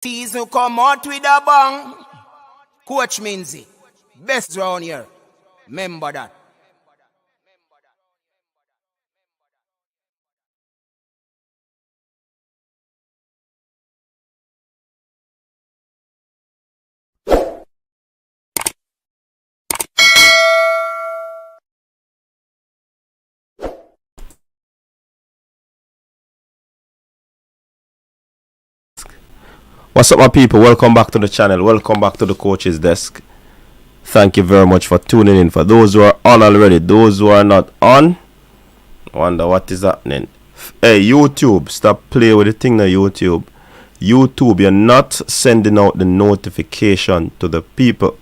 Tease who come out with a bang. Coach Minzy, best round here. Remember that. What's up, my people? Welcome back to the channel. Welcome back to the coach's desk. Thank you very much for tuning in. For those who are on already, those who are not on, wonder what is happening. Hey, YouTube, stop playing with the thing now, YouTube. YouTube, you're not sending out the notification to the people.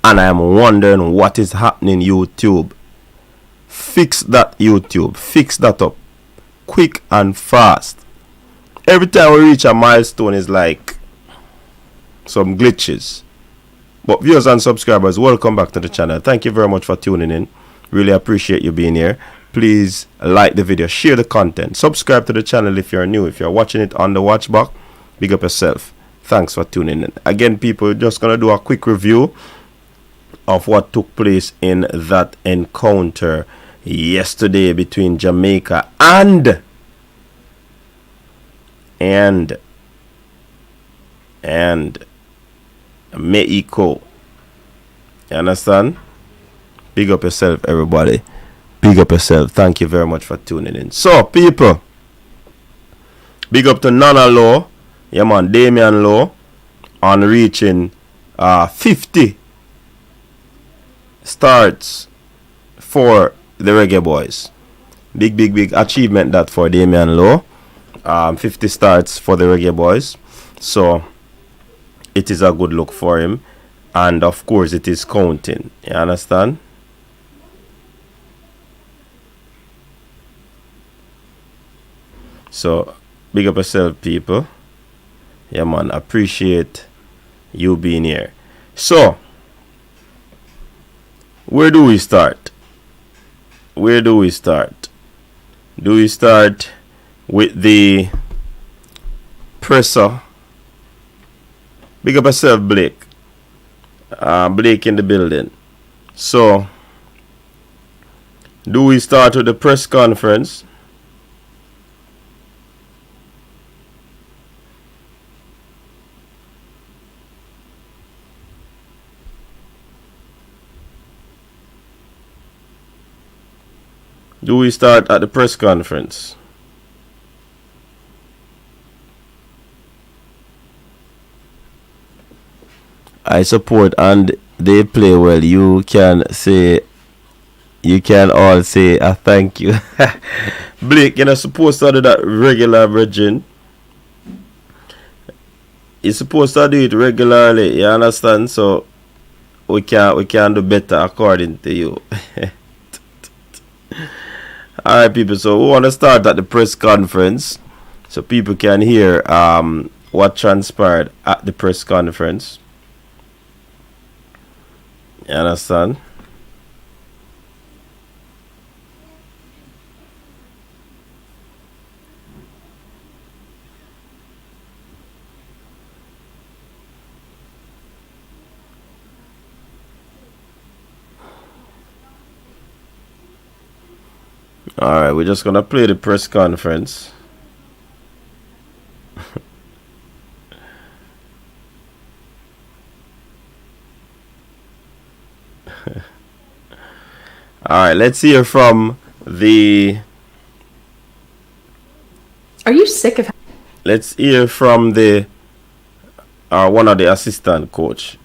And I am wondering what is happening, YouTube. Fix that, YouTube. Fix that up. Quick and fast. Every time we reach a milestone is like some glitches. But viewers and subscribers, welcome back to the channel. Thank you very much for tuning in. Really appreciate you being here. Please like the video, share the content, subscribe to the channel if you're new. If you're watching it on the watch box, big up yourself. Thanks for tuning in. Again, people, just gonna do a quick review of what took place in that encounter yesterday between Jamaica and Mexico. You understand? Big up yourself, everybody. Big up yourself. Thank you very much for tuning in. So, people, big up to Nana Law, yeah man, Damian Law, on reaching 50 starts for the Reggae Boyz. Big achievement that for Damian Law. 50 starts for the Reggae Boyz, so it is a good look for him, and of course it is counting. You understand? So big up yourself, people. Yeah man, appreciate you being here. So where do we start? Do we start with the presser? Big up yourself, Blake. Blake in the building. So, do we start with the press conference? Do we start at the press conference? I support and they play well. You can all say a thank you. Blake, you're not supposed to do that regular, Virgin. You're supposed to do it regularly, you understand? So we can do better according to you. Alright, people, so we want to start at the press conference so people can hear what transpired at the press conference. You understand? Alright, we're just gonna play the press conference. Alright, let's hear from the... Are you sick of... Let's hear from the... one of the assistant coach.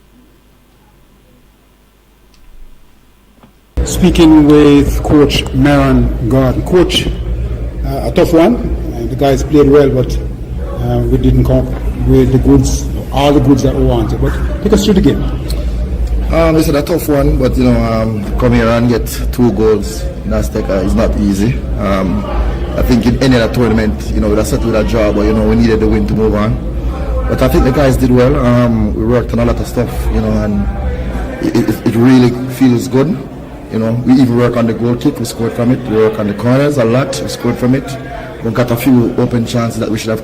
Speaking with Coach Maron Gordon. Coach, a tough one. The guys played well, but we didn't come up with the goods, all the goods that we wanted. But take us through the game. It's a tough one, but come here and get 2 goals in Azteca is not easy. I think in any other tournament, we'd have set with a draw, but we needed the win to move on. But I think the guys did well. We worked on a lot of stuff, and it really feels good. We even work on the goal kick, we scored from it. We work on the corners a lot, we scored from it. we got a few open chances that we should have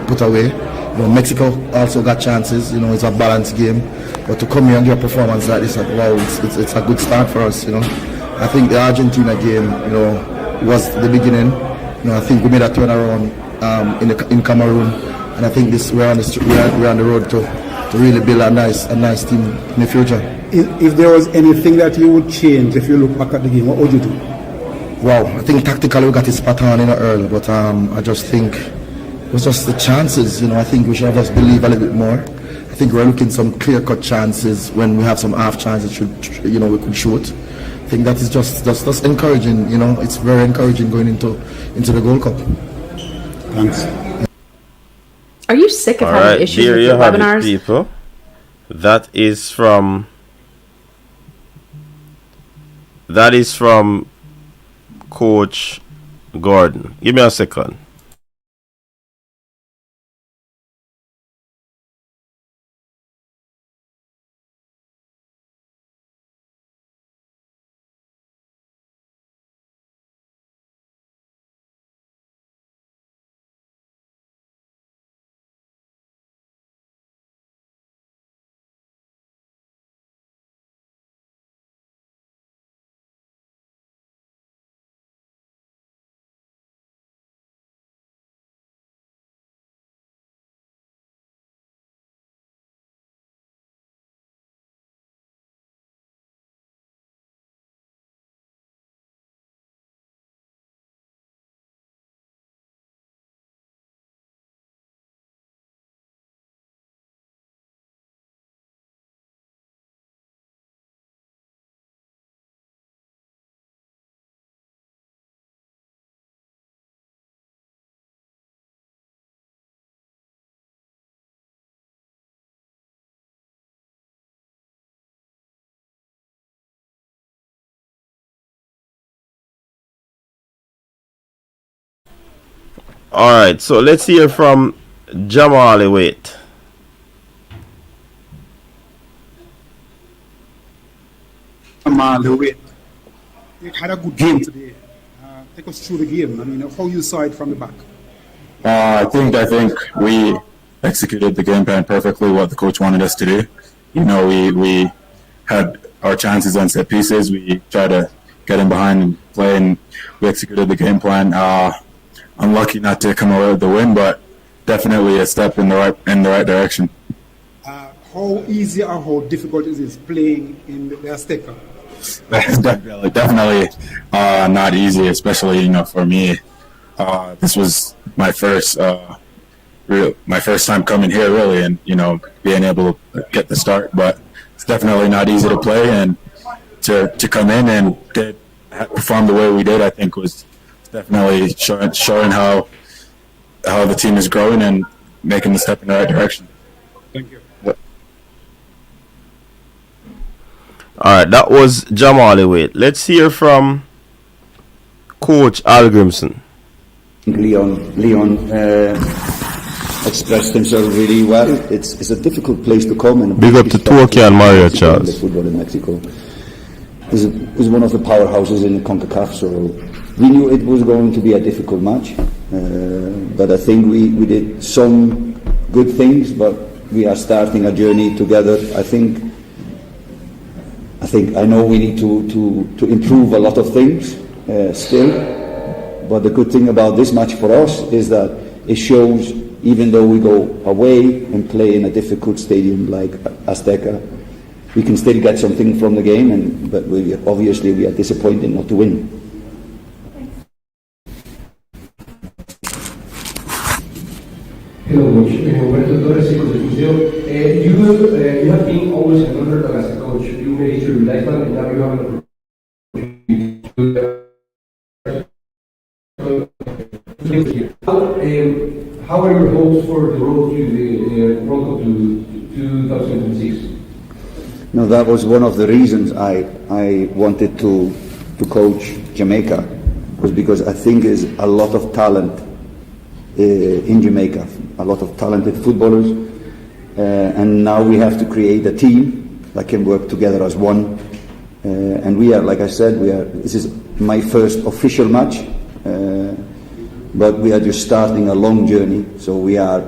put away. You know, Mexico also got chances. You know, it's a balanced game, but to come here and get a performance like this, wow, it's a good start for us. You know, I think the Argentina game, you know, was the beginning. You know, I think we made a turnaround in Cameroon, and I think we're on the road to really build a nice team in the future. If there was anything that you would change if you look back at the game, what would you do? Wow, I think tactically we got it spot on early, but I just think it was just the chances. You know, I think we should have just believe a little bit more. I think we're looking some clear-cut chances when we have some half chances. We could shoot. I think that is just encouraging. You know, it's very encouraging going into the Gold Cup. Thanks. Are you sick of having issues with your webinars? It, people. That is from Coach Gordon. Give me a second. Alright, so let's hear from Jamal Wait. Jamal Wait. You had a good game today. Take us through the game. I mean, how you saw it from the back. I think we executed the game plan perfectly. What the coach wanted us to do. You know, we had our chances on set pieces. We tried to get in behind and play, and we executed the game plan. Unlucky not to come away with the win, but definitely a step in the right direction. How easy or how difficult is it playing in the Azteca? Definitely not easy, especially for me. This was my first time coming here, really, and being able to get the start. But it's definitely not easy to play, and to come in and perform the way we did, I think was definitely showing how the team is growing and making the step in the right direction. Thank you. Alright, that was Jamal Wait. Let's hear from Coach Al Grimson. Leon expressed himself really well. It's a difficult place to come. And big up to Turkey and Mario Charles. The football in Mexico is one of the powerhouses in the CONCACAF, so we knew it was going to be a difficult match. But I think we did some good things, but we are starting a journey together. I know we need to improve a lot of things still, but the good thing about this match for us is that it shows, even though we go away and play in a difficult stadium like Azteca, we can still get something from the game, but we are disappointed not to win. Hello, Coach. Roberto Torres, you have been always an underdog as a coach. You made it to your lifetime, and now you have an opportunity. How are your hopes for the road to the World Cup to 2026? No, that was one of the reasons I wanted to coach Jamaica, was because I think there's a lot of talent in Jamaica, a lot of talented footballers, and now we have to create a team that can work together as one. And we are, like I said, this is my first official match. but we are just starting a long journey. So we are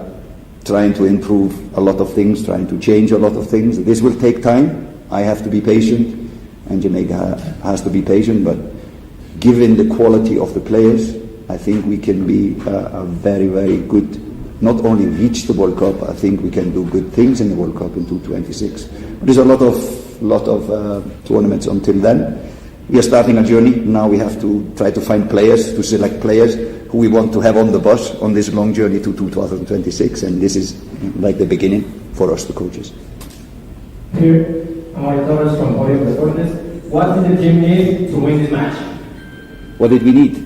trying to improve a lot of things, trying to change a lot of things. This will take time. I have to be patient, and Jamaica has to be patient, but given the quality of the players, I think we can be a very, very good, not only reach the World Cup, I think we can do good things in the World Cup in 2026. There's a lot of tournaments until then. We are starting a journey. Now we have to try to find players, to select players who we want to have on the bus on this long journey to 2026, and this is like the beginning for us, the coaches. Here, Amari Torres from Podium Deportes. What did the team need to win this match? What did we need?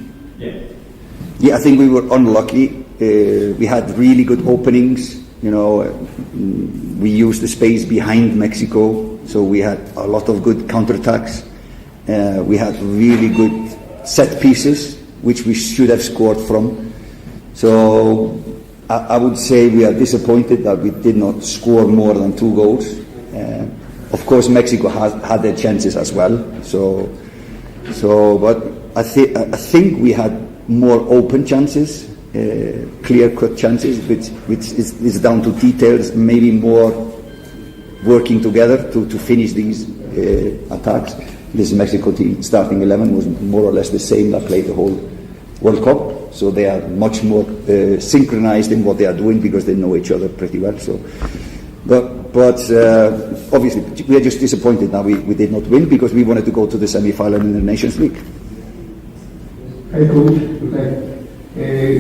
Yeah, I think we were unlucky. We had really good openings. You know, we used the space behind Mexico, so we had a lot of good counterattacks. We had really good set pieces, which we should have scored from. So I would say we are disappointed that we did not score more than 2 goals. Of course, Mexico had their chances as well. But I think we had more open chances, clear-cut chances, which is down to details, maybe more working together to finish these attacks. This Mexico team, starting 11, was more or less the same that played the whole World Cup. So they are much more synchronized in what they are doing because they know each other pretty well. So, but obviously we are just disappointed now we did not win because we wanted to go to the semi-final in the Nations League. Hey coach,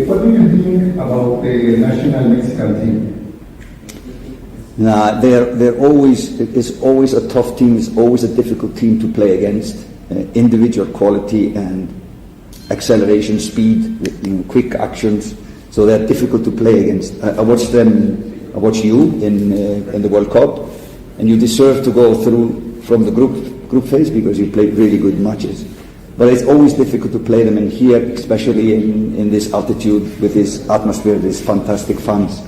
what do you think about the national Mexican team? Nah, it's always a tough team. It's always a difficult team to play against. Individual quality and acceleration, speed, quick actions. So they're difficult to play against. I watched them. I watched you in the World Cup, and you deserve to go through from the group phase because you played really good matches. But it's always difficult to play them in here, especially in this altitude with this atmosphere, these fantastic fans.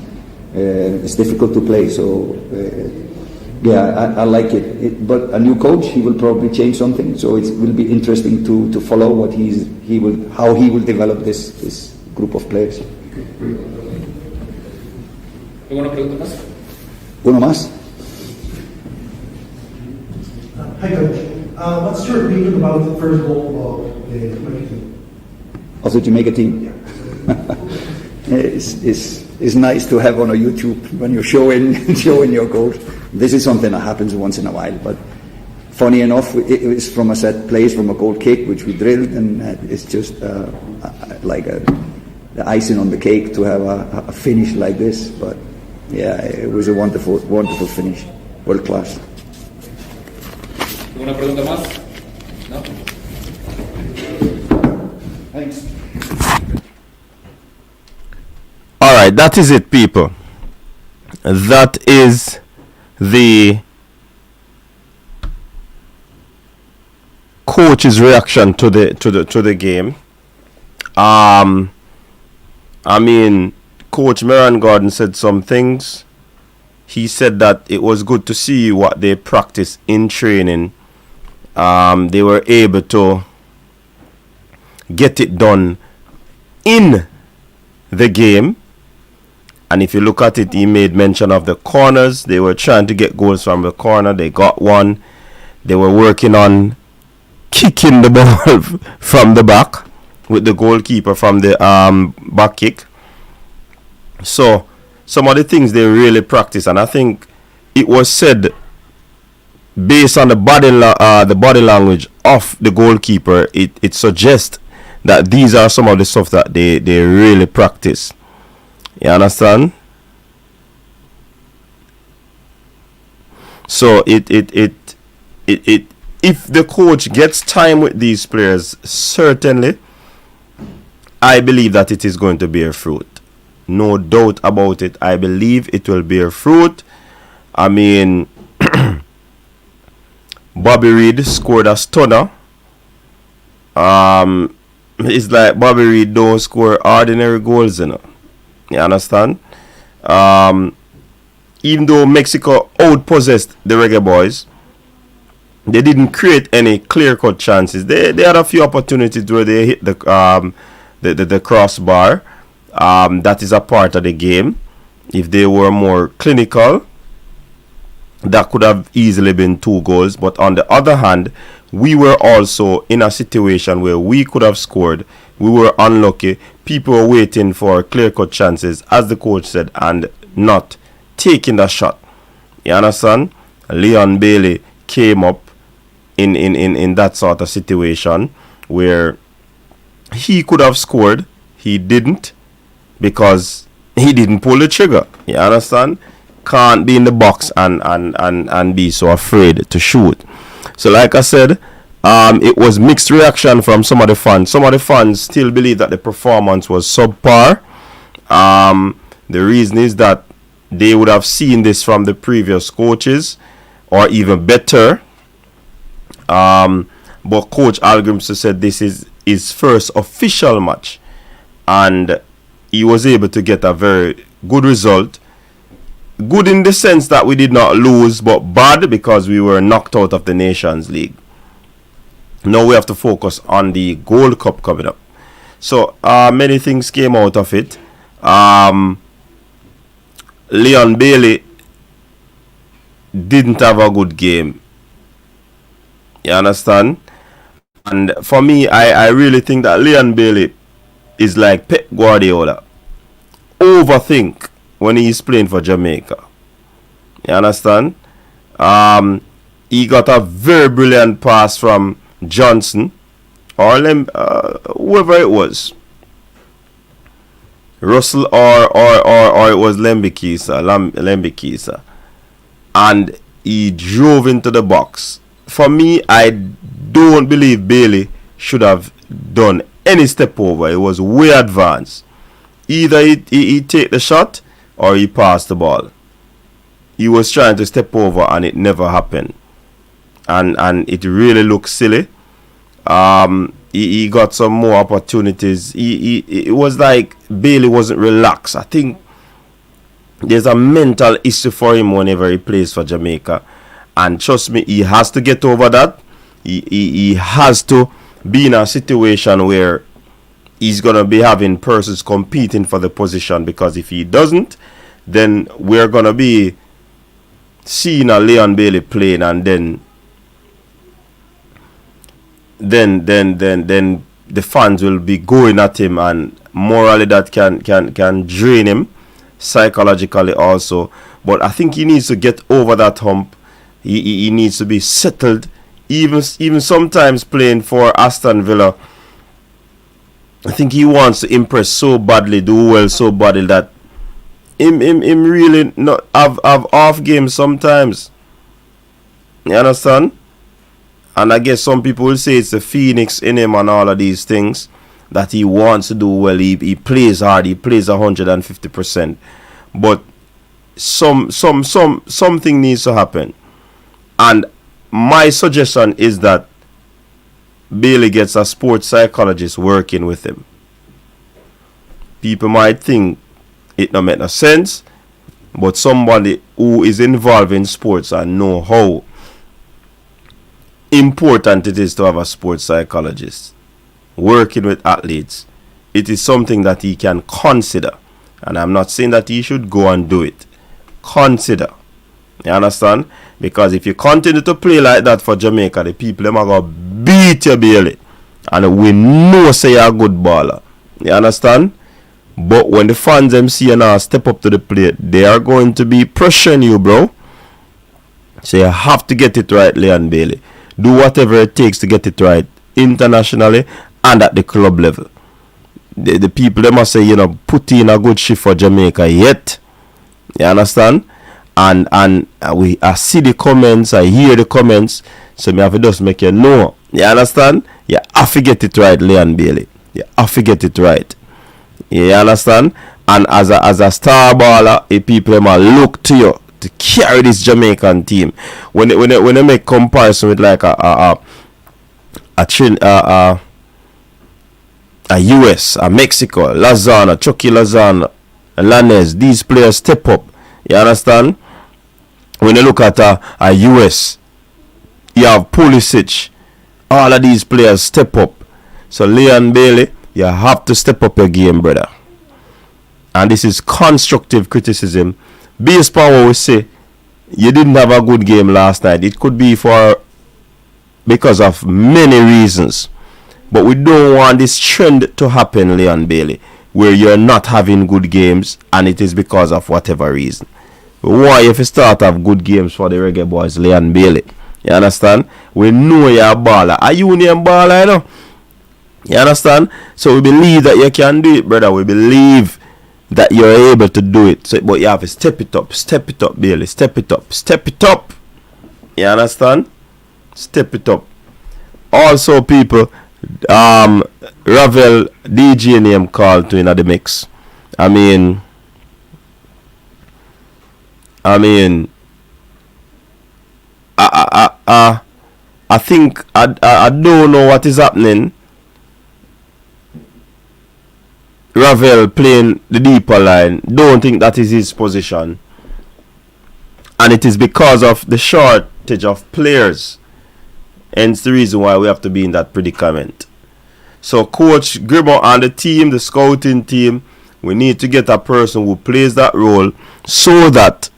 It's difficult to play, so yeah, I like it. But a new coach, he will probably change something. So it will be interesting to follow how he will develop this group of players. ¿Alguna pregunta más? Uno más. Hi, Coach. What's your opinion about the first goal of the Jamaica team? Of the Jamaica team? It's nice to have on a YouTube when you're showing your goals. This is something that happens once in a while, but funny enough, it was from a set place, from a goal kick, which we drilled, and it's just like the icing on the cake to have a finish like this. But yeah, it was a wonderful finish, world class. ¿Alguna pregunta más? No. Thanks. All right, that is it, people. That is the coach's reaction to the game. I mean, Coach Meron Gordon said some things. He said that it was good to see what they practiced in training. They were able to get it done in the game. And if you look at it, he made mention of the corners. They were trying to get goals from the corner. They got one. They were working on kicking the ball from the back with the goalkeeper from the back kick. So some of the things they really practice, and I think it was said based on the body language of the goalkeeper, it suggests that these are some of the stuff that they really practice. You understand? So it if the coach gets time with these players, certainly I believe that it is going to bear fruit. No doubt about it. I believe it will bear fruit. I mean, Bobby Reid scored a stunner. It's like Bobby Reid don't score ordinary goals, you know. You understand? Even though Mexico outpossessed the Reggae Boyz, they didn't create any clear-cut chances. They had a few opportunities where they hit the the crossbar. That is a part of the game. If they were more clinical, that could have easily been 2 goals. But on the other hand, we were also in a situation where we could have scored. We were unlucky. People were waiting for clear-cut chances, as the coach said, and not taking the shot. You understand? Leon Bailey came up in that sort of situation where he could have scored. He didn't, because he didn't pull the trigger. You understand? Can't be in the box and be so afraid to shoot. So like I said, it was mixed reaction from some of the fans. Some of the fans still believe that the performance was subpar. The reason is that they would have seen this from the previous coaches, or even better. But Coach Algrimson said this is his first official match, and he was able to get a very good result. Good in the sense that we did not lose, but bad because we were knocked out of the Nations League. Now we have to focus on the Gold Cup coming up. So many things came out of it. Leon Bailey didn't have a good game. You understand? And for me, I really think that Leon Bailey is like Pep Guardiola. Overthink when he's playing for Jamaica. You understand? He got a very brilliant pass from Johnson, or whoever it was. Russell or it was Lembikisa. And he drove into the box. For me, I don't believe Bailey should have done any step over. It was way advanced. Either he take the shot or he passed the ball. He was trying to step over and it never happened. And it really looks silly. He got some more opportunities. It was like Bailey wasn't relaxed. I think there's a mental issue for him whenever he plays for Jamaica. And trust me, he has to get over that. He has to be in a situation where he's going to be having persons competing for the position. Because if he doesn't, then we're going to be seeing a Leon Bailey playing, and then the fans will be going at him, and morally that can drain him, psychologically also. But I think he needs to get over that hump. He needs to be settled. Even sometimes playing for Aston Villa, I think he wants to impress so badly, do well so badly, that him really not have off games sometimes. You understand? And I guess some people will say it's the phoenix in him and all of these things, that he wants to do well. He plays hard. He plays 150%. But something needs to happen. And my suggestion is that Bailey gets a sports psychologist working with him. People might think it don't make no sense, but somebody who is involved in sports and know how important it is to have a sports psychologist working with athletes, it is something that he can consider. And I'm not saying that he should go and do it. Consider. You understand? Because if you continue to play like that for Jamaica, the people them are going to beat you, Bailey. And we know say you're a good baller. You understand? But when the fans them see you now step up to the plate, they are going to be pressuring you, bro. So you have to get it right, Leon Bailey. Do whatever it takes to get it right, internationally and at the club level. The people, they must say, put in a good shift for Jamaica yet. You understand? And I see the comments, I hear the comments, so me have to just make you know. You understand? You have to get it right, Leon Bailey. You have to get it right. You understand? And as a star baller, people might look to you to carry this Jamaican team. When they make comparison with like a US, a Mexico, Lozano, Chucky Lozano, Lanez, these players step up. You understand? When you look at a US, you have Pulisic. All of these players step up. So Leon Bailey, You have to step up your game, brother. And this is constructive criticism. Based on what we say, you didn't have a good game last night. It could be because of many reasons. But we don't want this trend to happen, Leon Bailey, where you're not having good games and it is because of whatever reason. We want you to start have good games for the Reggae Boyz, Leon Bailey. You understand? We know you're a baller. A union baller, you know? You understand? So we believe that you can do it, brother. We believe that you're able to do it. So, but you have to step it up, Bailey. Step it up. You understand? Step it up. Also, people, Ravel DJ name called to in the mix. I think I don't know what is happening. Ravel playing the deeper line. Don't think that is his position. And it is because of the shortage of players. Hence the reason why we have to be in that predicament. So Coach Gribbo and the team, the scouting team, we need to get a person who plays that role so that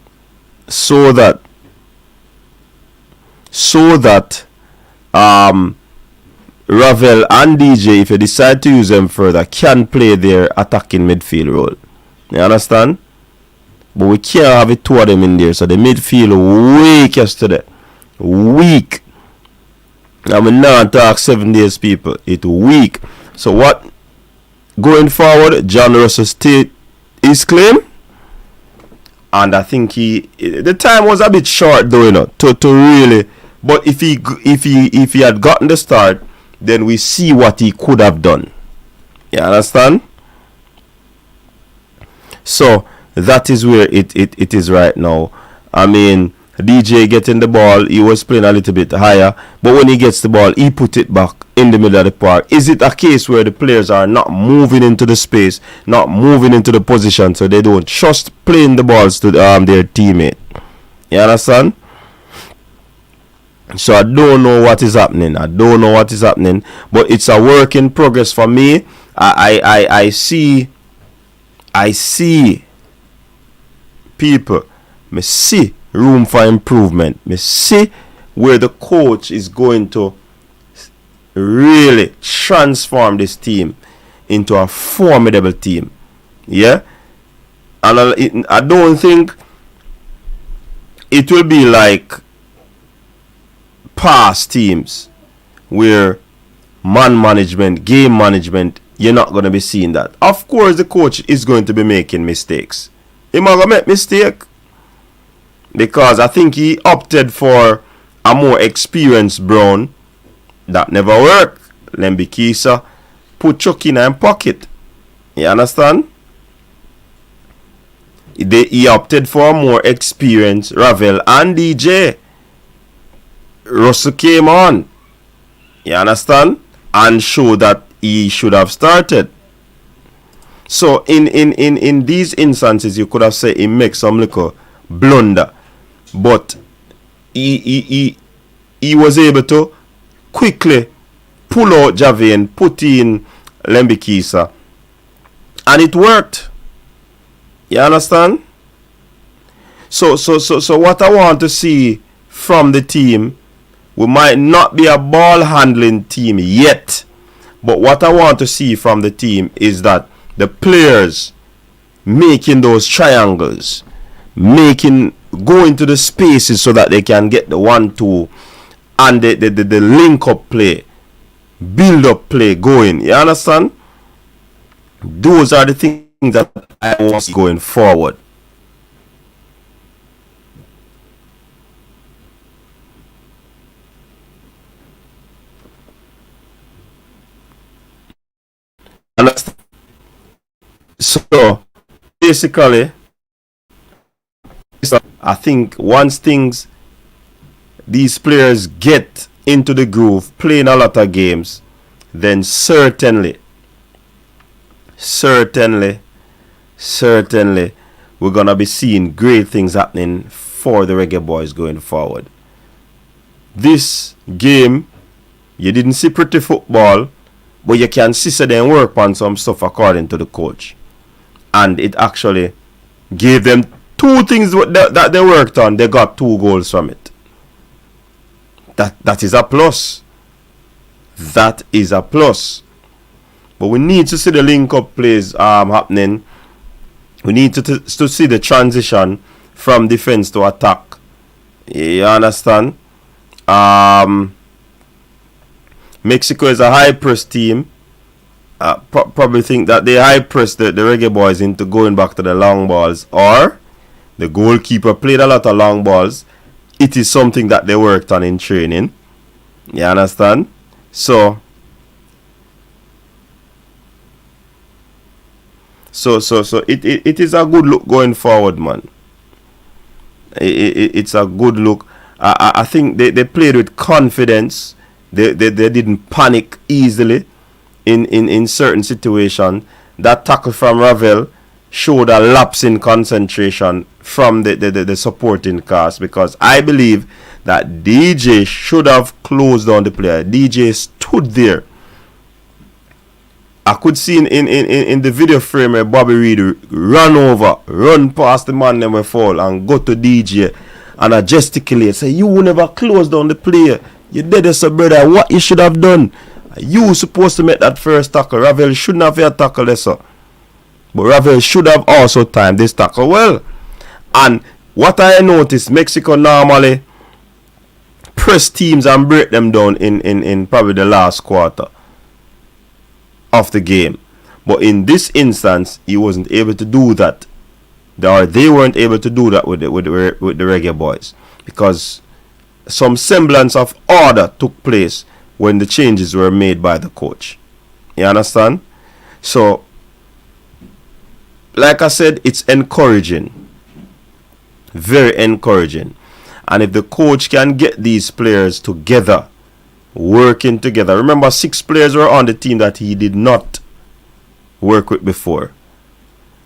Ravel and DJ, if you decide to use them further, can play their attacking midfield role. You understand? But we can't have it two of them in there. So the midfield weak yesterday. Weak. And we now talk 7 days, people. It's weak. So what? Going forward, John Russell state his claim. And I think the time was a bit short though, you know, to really. But if he had gotten the start, then we see what he could have done. You understand? So that is where it is right now. I mean, DJ getting the ball, he was playing a little bit higher, but when he gets the ball, he put it back in the middle of the park. Is it a case where the players are not moving into the space, not moving into the position, so they don't trust playing the balls to their teammate? You understand? So I don't know what is happening. But it's a work in progress for me. I see people. Me see room for improvement. Me see where the coach is going to really transform this team into a formidable team. Yeah? And I don't think it will be like past teams where man management, game management, you're not going to be seeing that. Of course, the coach is going to be making mistakes. He might going to make mistake because I think he opted for a more experienced Brown. That never worked. Lembikisa put Chuck in his pocket. You understand? He opted for a more experienced Ravel and DJ. Russell came on. You understand? And showed that he should have started. So in these instances, you could have said he makes some little blunder. But he was able to quickly pull out Javian, put in Lembikisa, and it worked. You understand? So what I want to see from the team, we might not be a ball handling team yet, but what I want to see from the team is that the players making those triangles, go into the spaces so that they can get the 1-2 and the link up play, build up play going. You understand? Those are the things that I want going forward. Understand? So basically, I think once these players get into the groove, playing a lot of games, then certainly we're gonna be seeing great things happening for the Reggae Boyz going forward. This game, you didn't see pretty football, But you can see so they work on some stuff according to the coach. And it actually gave them 2 things that they worked on. They got 2 goals from it. That is a plus. That is a plus. But we need to see the link-up plays happening. We need to see the transition from defense to attack. You understand? Mexico is a high-press team. Probably think that they high-press the Reggae Boyz into going back to the long balls. Or the goalkeeper played a lot of long balls. It is something that they worked on in training. You understand? So it is a good look going forward, man. It's a good look. I think they played with confidence. They didn't panic easily in certain situations. That tackle from Ravel showed a lapse in concentration from the supporting cast, because I believe that DJ should have closed down the player. DJ stood there. I could see in the video frame where Bobby Reed run past the man them fall and go to DJ and I gesticulate, say, you never close down the player. You did this, brother. What you should have done? You supposed to make that first tackle. Ravel shouldn't have had tackle this, sir. But Ravel should have also timed this tackle well. And what I noticed, Mexico normally press teams and break them down in probably the last quarter of the game. But in this instance, he wasn't able to do that. Or they weren't able to do that with the Reggae Boyz, because some semblance of order took place when the changes were made by the coach. You understand? So, like I said, it's encouraging. Very encouraging. And if the coach can get these players together, working together. Remember, 6 players were on the team that he did not work with before.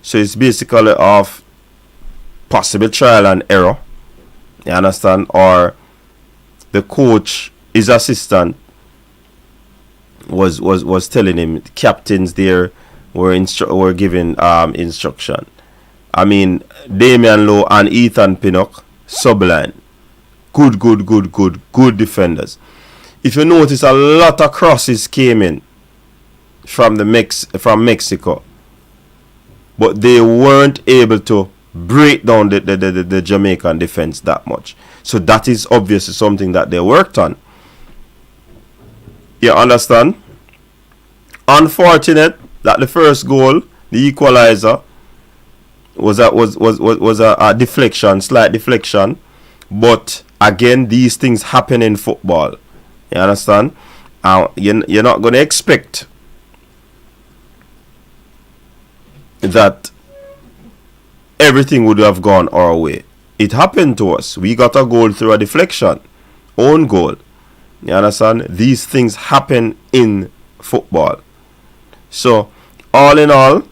So it's basically of possible trial and error. You understand? Or the coach, his assistant, was telling him, captains there were giving instruction. I mean, Damian Lowe and Ethan Pinnock, sublime. Good defenders. If you notice, a lot of crosses came in from Mexico, but they weren't able to break down the Jamaican defense that much. So that is obviously something that they worked on. You understand? Unfortunate that the first goal, the equalizer, was a deflection, slight deflection. But again, these things happen in football. You understand? You're not going to expect that everything would have gone our way. It happened to us. We got a goal through a deflection. Own goal. You understand? These things happen in football. So, all in all,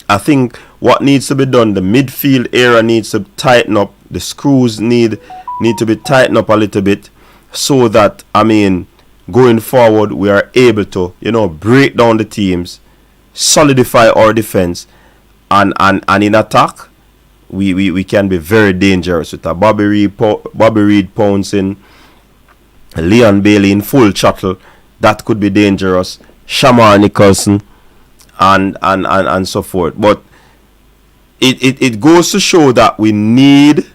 I think what needs to be done, the midfield area needs to tighten up. The screws need to be tightened up a little bit, so that, I mean, going forward, we are able to, break down the teams, solidify our defense, and in attack, we can be very dangerous with a Bobby Reed pouncing, Leon Bailey in full throttle. That could be dangerous. Shamar Nicholson and so forth. But it goes to show that we need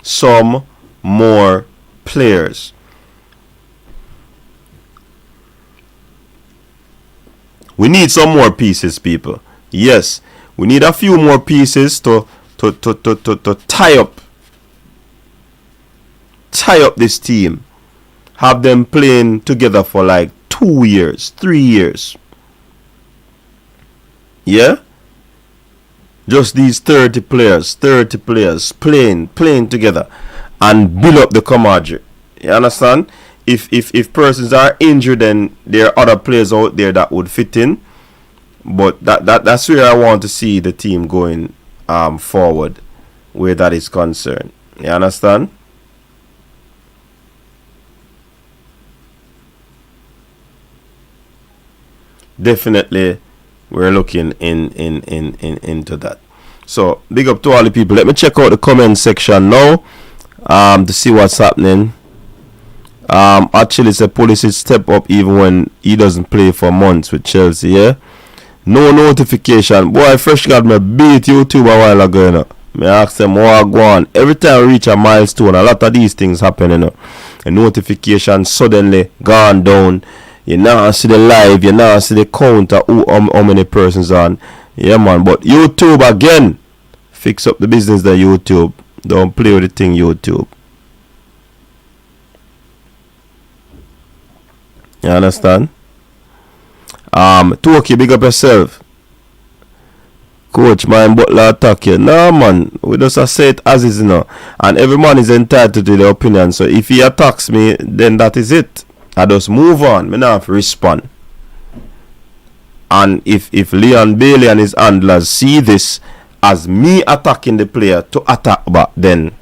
some more players. We need some more pieces, people. Yes, we need a few more pieces to tie up this team. Have them playing together for like 2 years, 3 years. Yeah? Just these 30 players playing together and build up the camaraderie. You understand? If persons are injured, then there are other players out there that would fit in. But that's where I want to see the team going forward, where that is concerned. You understand? definitely we're looking into that. So big up to all the people. Let me check out the comment section now to see what's happening. Actually, it's a policy step up even when he doesn't play for months with Chelsea. Yeah, no notification. Boy, I fresh got me beat YouTube a while ago. You know, me ask them what go on. Every time I reach a milestone, a lot of these things happen. You know, a notification suddenly gone down. You now see the live. You now see the counter. How many persons on? Yeah, man. But YouTube again, fix up the business. There, YouTube. Don't play with the thing, YouTube. You understand? Toki, big up yourself. Coach, man, Butler attack you. No, man. We just say it as is, you know. And every man is entitled to the opinion. So if he attacks me, then that is it. I just move on. Me not have to respond. And if Leon Bailey and his handlers see this as me attacking the player to attack back, then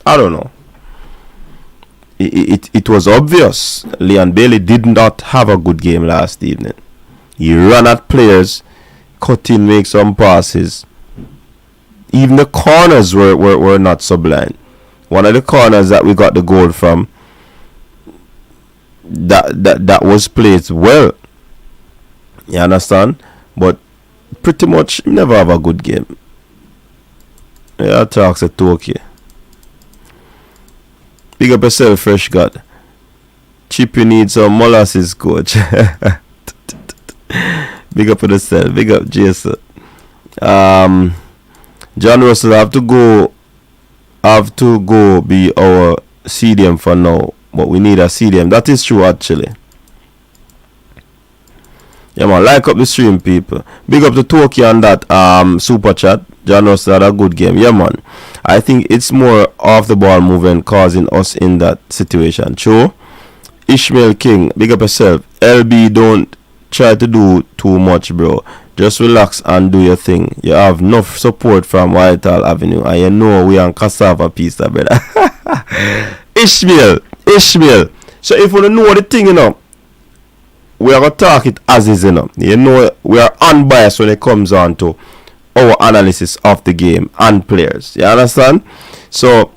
I don't know. It was obvious Leon Bailey did not have a good game last evening. He ran at players, cut in, make some passes. Even the corners were not sublime. One of the corners that we got the goal from, that was played well. You understand? But pretty much never have a good game. Yeah, talks to Toki. Big up yourself, Fresh God. Chippy needs some molasses, coach. Big up for yourself. Big up, Jason. John Russell have to go be our CDM for now. But we need a CDM. That is true, actually. Yeah, man. Like up the stream, people. Big up to Toki on that super chat. John Russell had a good game. Yeah, man. I think it's more off the ball movement causing us in that situation. True. Ishmael King, big up yourself. LB, don't try to do too much, bro. Just relax and do your thing. You have enough support from Whitehall Avenue, and you know we on cassava pizza, brother. Ishmael. So if you don't know the thing, you know, we are gonna talk it as is, you know. You know, we are unbiased when it comes on to our analysis of the game and players. You understand? So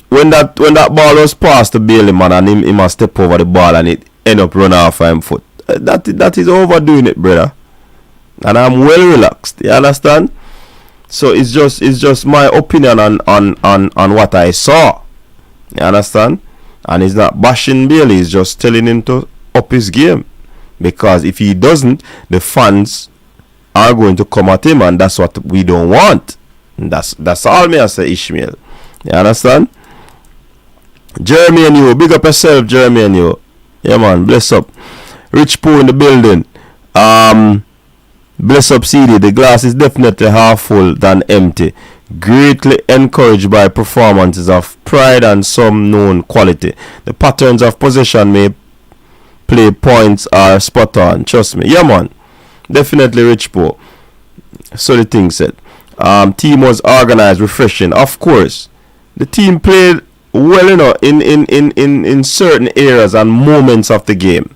when that ball was passed to Bailey, man, and he must step over the ball and it end up running off him foot. That is overdoing it, brother. And I'm well relaxed. You understand? So it's just my opinion on what I saw. You understand? And he's not bashing Bailey, he's just telling him to up his game. Because if he doesn't, the fans are going to come at him, and that's what we don't want. And that's all me I say, Ishmael. You understand? Jeremy and you, big up yourself, Jeremy and you. Yeah, man, bless up. Rich Pooh in the building. Bless up, CD. The glass is definitely half full than empty. Greatly encouraged by performances of pride and some known quality. The patterns of possession may play points are spot on. Trust me. Yeah, man. Definitely Rich Pooh. So the thing said. Team was organized, refreshing. Of course. The team played well, you know, in certain areas and moments of the game.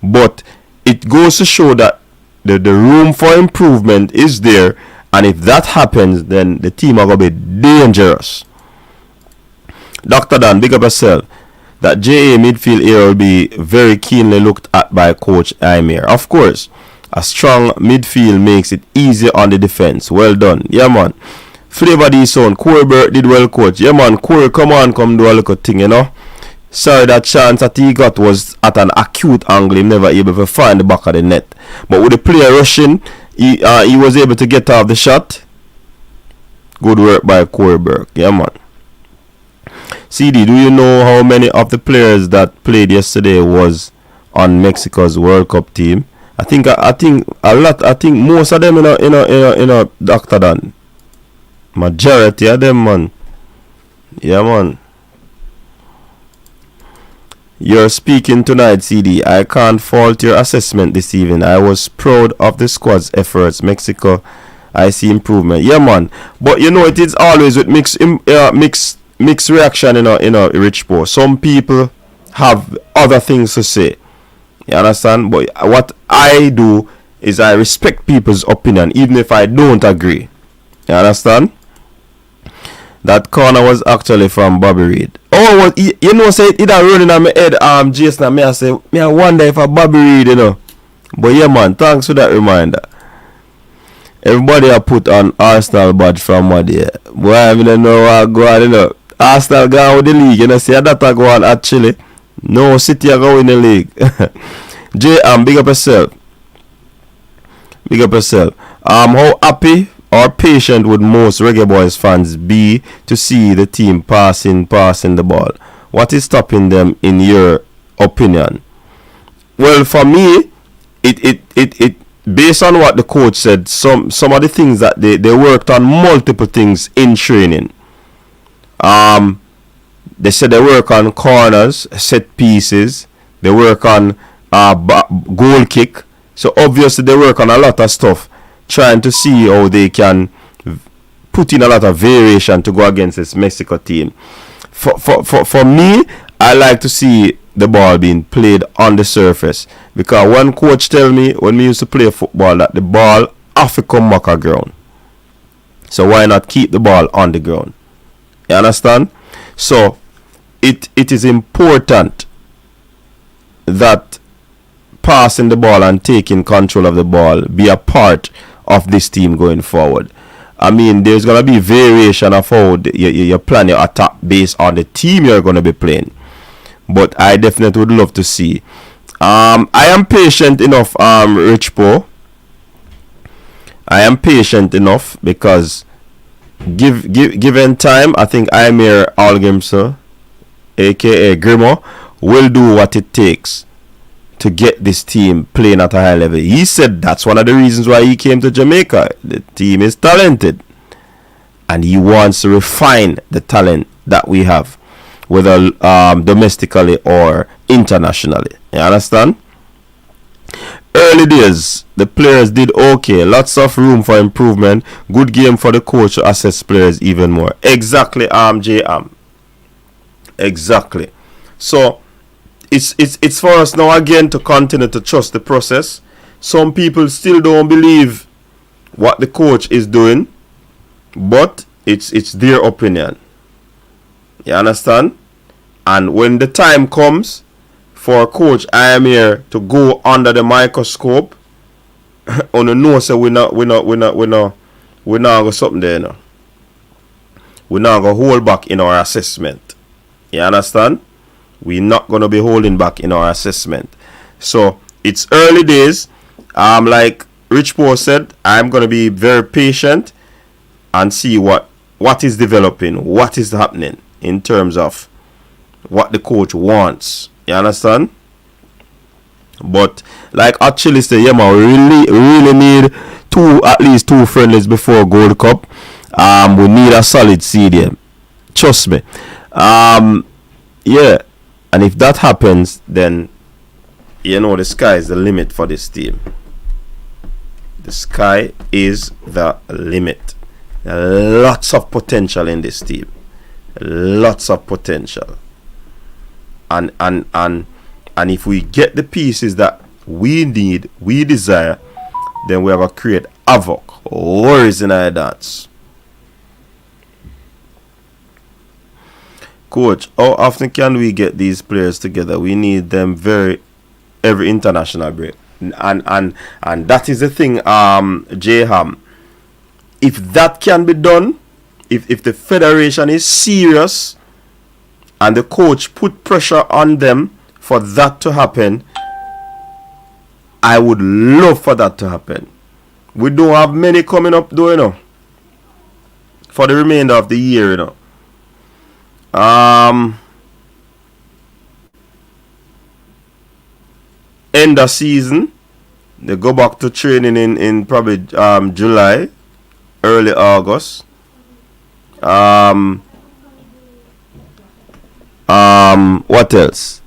But it goes to show that the room for improvement is there, and if that happens, then the team are going to be dangerous. Dr. Dan, big up yourself. That JA midfield area will be very keenly looked at by Coach Aymir. Of course, a strong midfield makes it easier on the defense. Well done. Yeah, man. Flavor D son, Corey Burke did well, coach. Yeah, man. Corey, come do a little thing, you know. Sorry, that chance that he got was at an acute angle. He never able to find the back of the net. But with the player rushing, he was able to get off the shot. Good work by Corey Burke. Yeah, man. CD, do you know how many of the players that played yesterday was on Mexico's World Cup team? I think a lot. I think most of them in a Dr. Dan. Majority of them, man. Yeah, man. You're speaking tonight, CD. I can't fault your assessment this evening. I was proud of the squad's efforts. Mexico, I see improvement. Yeah, man. But you know, it is always with mixed reaction in a Rich Pooh. Some people have other things to say. You understand? But I do is I respect people's opinion, even if I don't agree. You understand? That corner was actually from Bobby Reed. Oh, you know, say it running on my head, Jason, and I wonder if a Bobby Reed, you know. But yeah, man, thanks for that reminder. Everybody have put on Arsenal badge from what day. Boy, I don't know what go on, you know. Arsenal go with the league, you know, see that go on actually. No, City are going in the league. J, big up yourself. Big up yourself. How happy or patient would most Reggae Boyz fans be to see the team passing the ball? What is stopping them in your opinion? Well, for me, it based on what the coach said, some of the things that they worked on multiple things in training. They said they work on corners, set pieces, they work on goal kick. So obviously they work on a lot of stuff, trying to see how they can put in a lot of variation to go against this Mexico team. For me, I like to see the ball being played on the surface, because one coach tell me when we used to play football that the ball have to come back on ground. So why not keep the ball on the ground? You understand? So it is important that passing the ball and taking control of the ball be a part of this team going forward. I mean, there's going to be variation of how you plan your attack based on the team you're going to be playing. But I definitely would love to see. I am patient enough, Rich Po. I am patient enough because given time, I think Amir Algrimson, aka Grimo, will do what it takes to get this team playing at a high level. He said that's one of the reasons why he came to Jamaica. The team is talented, and he wants to refine the talent that we have, whether domestically or internationally. You understand? Early days, the players did okay. Lots of room for improvement. Good game for the coach to assess players even more. Exactly, JM. Exactly. So it's for us now again to continue to trust the process. Some people still don't believe what the coach is doing, but it's their opinion. You understand? And when the time comes for Coach Amir to go under the microscope, on the know so we not go something there now. We're not gonna hold back in our assessment. You understand? We're not gonna be holding back in our assessment. So it's early days. Like Rich Paul said, I'm gonna be very patient and see what is developing, what is happening in terms of what the coach wants. You understand? But like actually say, yeah man, we really need at least two friendlies before Gold Cup. We need a solid CDM. Trust me. Yeah. And if that happens, then you know the sky is the limit for this team. The sky is the limit. Lots of potential in this team. Lots of potential. And if we get the pieces that we need, we desire, then we have to create havoc, worries in our dance. Coach, how often can we get these players together? We need them every international break. And that is the thing, J-Ham. If that can be done, if the federation is serious and the coach put pressure on them for that to happen, I would love for that to happen. We don't have many coming up though, you know, for the remainder of the year, you know. End of season, they go back to training in probably July, early August. What else?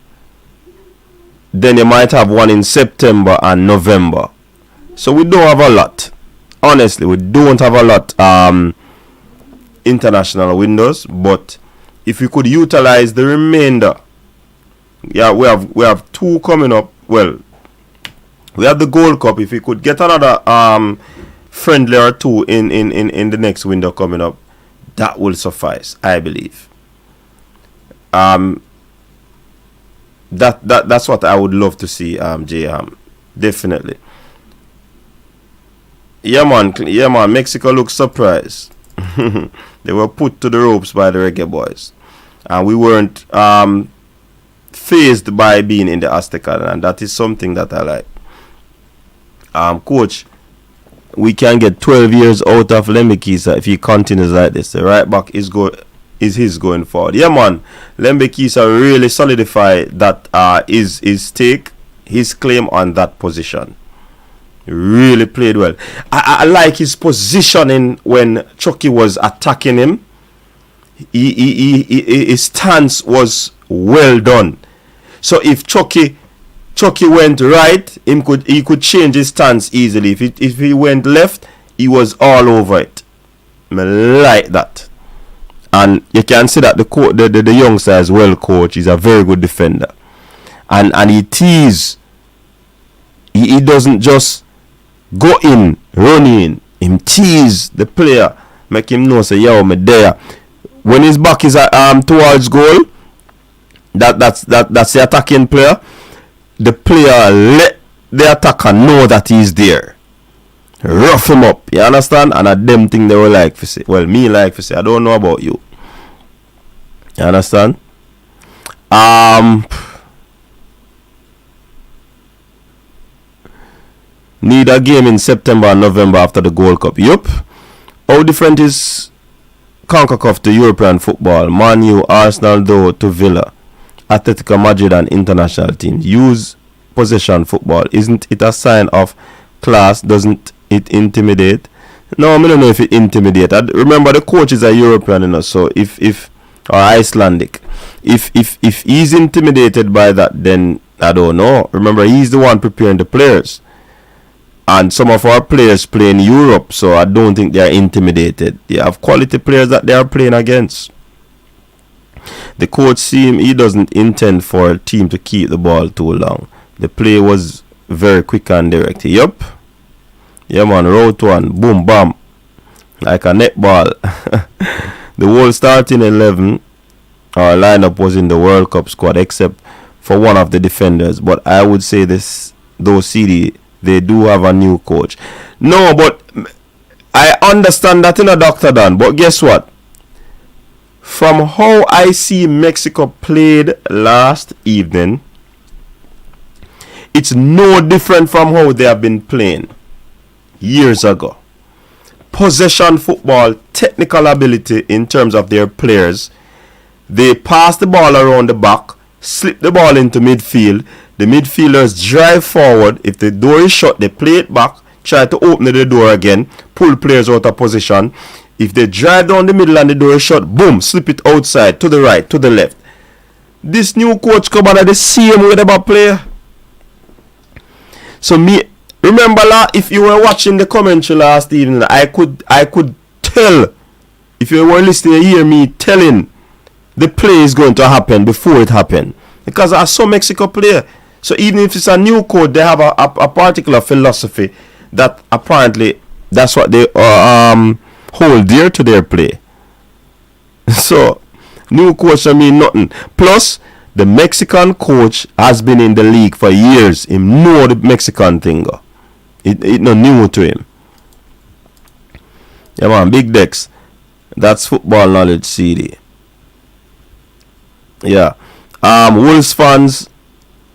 Then you might have one in September and November. So we don't have a lot. Honestly, we don't have a lot international windows, but if we could utilize the remainder, yeah, we have two coming up. Well, We have the Gold Cup. If we could get another friendly or two in the next window coming up, that will suffice, I believe. That's what I would love to see, definitely. Yeah man, Mexico looks surprised. They were put to the ropes by the Reggae Boyz, and we weren't phased by being in the Azteca, and that is something that I like. Coach, we can get 12 years out of Lembekisa if he continues like this. The right back is his going forward. Yeah man, Lembekisa really solidified that his claim on that position. Really played well. I like his positioning when Chucky was attacking him. His stance was well done. So if Chucky went right, he could change his stance easily. If he went left, he was all over it. I like that. And you can see that the youngster as well, coach, is a very good defender. And he tease. He doesn't just go in, run in. Him tease the player, make him know say, yo, me there. When his back is towards goal, that's the attacking player. The player let the attacker know that he's there. Rough him up, you understand? And at them thing they were like for say. Well, me like for say. I don't know about you. You understand? Need a game in September and November after the Gold Cup. Yup. How different is CONCACAF to European football? Man U, Arsenal though to Villa, Atletico Madrid and international teams use possession football. Isn't it a sign of class? Doesn't it intimidate? No, I don't know if it intimidate. Remember the coach is a European, you know, so if or Icelandic. If he's intimidated by that, then I don't know. Remember, he's the one preparing the players. And some of our players play in Europe, so I don't think they are intimidated. They have quality players that they are playing against. The coach he doesn't intend for a team to keep the ball too long. The play was very quick and direct. Yup. Yeah man, route one, boom, bam. Like a netball. The whole starting 11 or lineup was in the World Cup squad except for one of the defenders. But I would say those CD, they do have a new coach. No, but I understand that in a Dr. Dan. But guess what? From how I see Mexico played last evening, it's no different from how they have been playing years ago. Possession football, technical ability in terms of their players. They pass the ball around the back, slip the ball into midfield. The midfielders drive forward. If the door is shut, they play it back, try to open the door again, pull players out of position. If they drive down the middle and the door is shut, boom, slip it outside, to the right, to the left. This new coach come on the same way about player. So remember, if you were watching the commentary last evening, I could tell, if you were listening, you hear me telling the play is going to happen before it happened. Because I saw Mexico play. So even if it's a new coach, they have a particular philosophy that apparently that's what they hold dear to their play. So new coach I mean nothing. Plus the Mexican coach has been in the league for years. He know the Mexican thing. It not new to him. Yeah man, big decks. That's football knowledge CD. Yeah. Wolves fans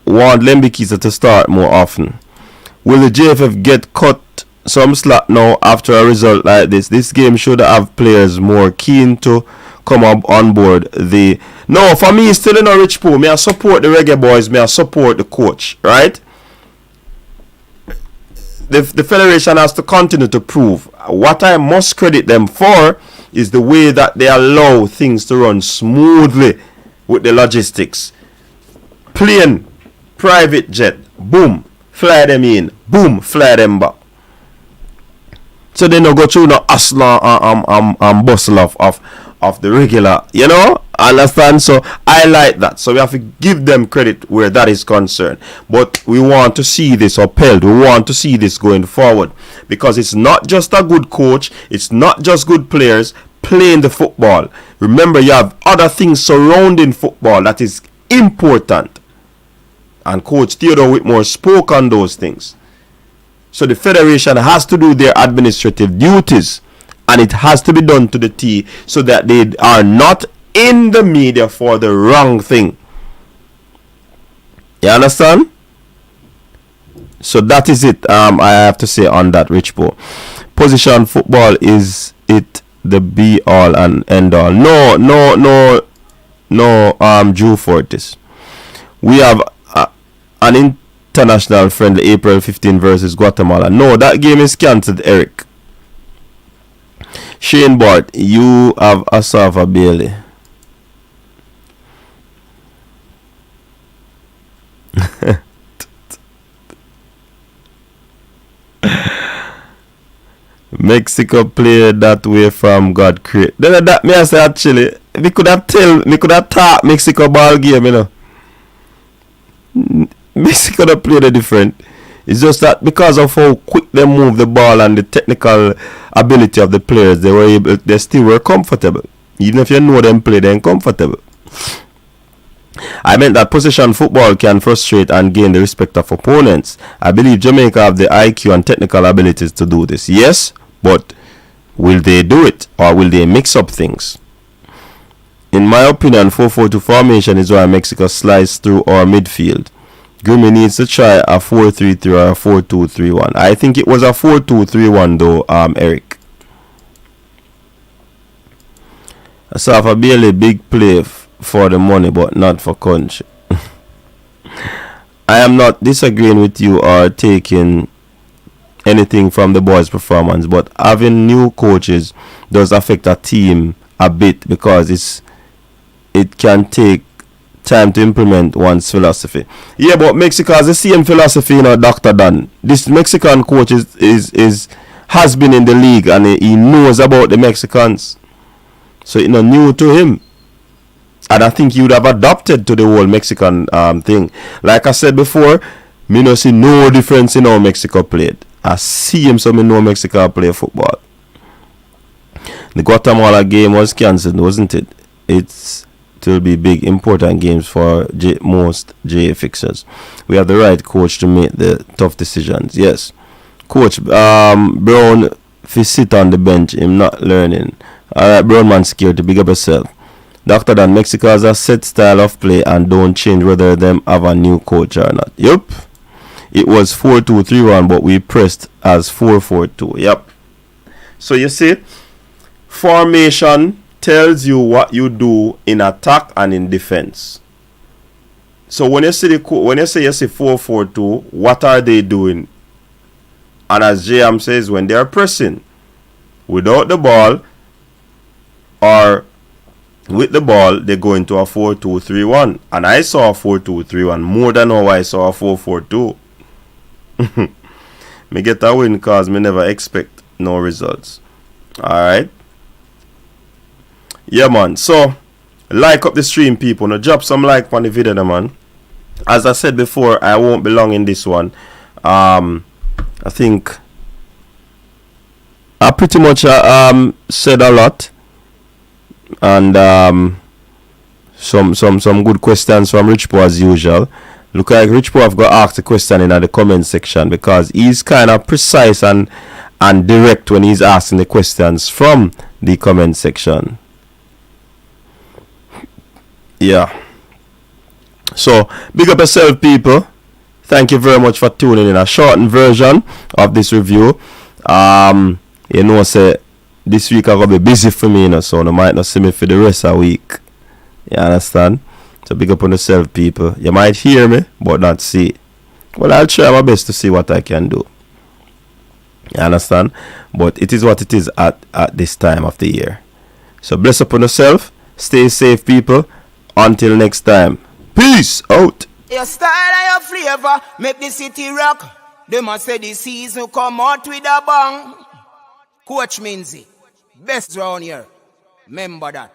want Lembekisa to start more often. Will the JFF get cut some slack now after a result like this? This game should have players more keen to come up on board. No, for me, it's still in a rich pool. May I support the Reggae Boyz? May I support the coach? Right? The federation has to continue to prove. What I must credit them for is the way that they allow things to run smoothly with the logistics. Plane, private jet, boom, fly them in, boom, fly them back. So they don't go through no hustle and bustle of the regular, you know. Understand? So I like that. So we have to give them credit where that is concerned. But we want to see this upheld. We want to see this going forward. Because it's not just a good coach. It's not just good players playing the football. Remember, you have other things surrounding football that is important. And Coach Theodore Whitmore spoke on those things. So the federation has to do their administrative duties. And it has to be done to the T so that they are not in the media for the wrong thing. You understand? So that is it. I have to say on that, Rich Bo. Position football, is it the be all and end all? No, Drew Fortis. We have an international friendly April 15 versus Guatemala. No, that game is cancelled, Eric. Shane Bart, you have Asafa Bailey. Mexico played that way from God create. Then that me I say actually, we could have taught Mexico ball game, you know. Mexico don't play the different. It's just that because of how quick they move the ball and the technical ability of the players, they still were comfortable. Even if you know them play, they're comfortable. I meant that possession football can frustrate and gain the respect of opponents. I believe Jamaica have the IQ and technical abilities to do this. Yes, but will they do it, or will they mix up things? In my opinion, 4-4-2 formation is why Mexico slides through our midfield. Grimmy needs to try a 4-3-3 or a 4-2-3-1. I think it was a 4-2-3-1 though, Eric. Asafa Bailey, big play for the money but not for country. I am not disagreeing with you or taking anything from the boys' performance, but having new coaches does affect a team a bit because it can take time to implement one's philosophy. Yeah, but Mexico has the same philosophy, you know, Dr. Dan. This Mexican coach has been in the league and he knows about the Mexicans. So it's not new to him. And I think he would have adopted to the whole Mexican thing. Like I said before, me no see no difference in how Mexico played. I see him, so me know Mexico play football. The Guatemala game was cancelled, wasn't it? It will be big, important games for most JA fixers. We have the right coach to make the tough decisions. Yes. Coach Brown, if he sit on the bench, him not learning. Alright, Brown man scared to big up yourself. Dr. Dan, Mexico has a set style of play and don't change whether them have a new coach or not. Yup. It was 4-2-3-1, but we pressed as 4-4-2. Yep. So you see, formation tells you what you do in attack and in defense. So when you say you say 4-4-2, what are they doing? And as JM says, when they are pressing without the ball or with the ball, they go into a 4-2-3-1. And I saw a 4-2-3-1 more than how I saw a 4-4-2. Me get a win because me never expect no results. Alright. Yeah, man. So, like up the stream, people. Now, drop some like on the video, man. As I said before, I won't belong in this one. I think I pretty much said a lot. And some good questions from Rich Poe as usual. Look like Rich Poe have got asked a question in the comment section because he's kind of precise and direct when he's asking the questions from the comment section. Yeah. So, big up yourself, people. Thank you very much for tuning in. A shortened version of this review. You know, say this week I'm gonna be busy for me, you know, so you might not see me for the rest of the week. You understand? So big up on yourself, people. You might hear me, but not see. Well, I'll try my best to see what I can do. You understand? But it is what it is at this time of the year. So bless up on yourself. Stay safe, people. Until next time. Peace out. Your style and your flavor make the city rock. They must say the season come out with a bang. Coach Minzy, best round here. Remember that.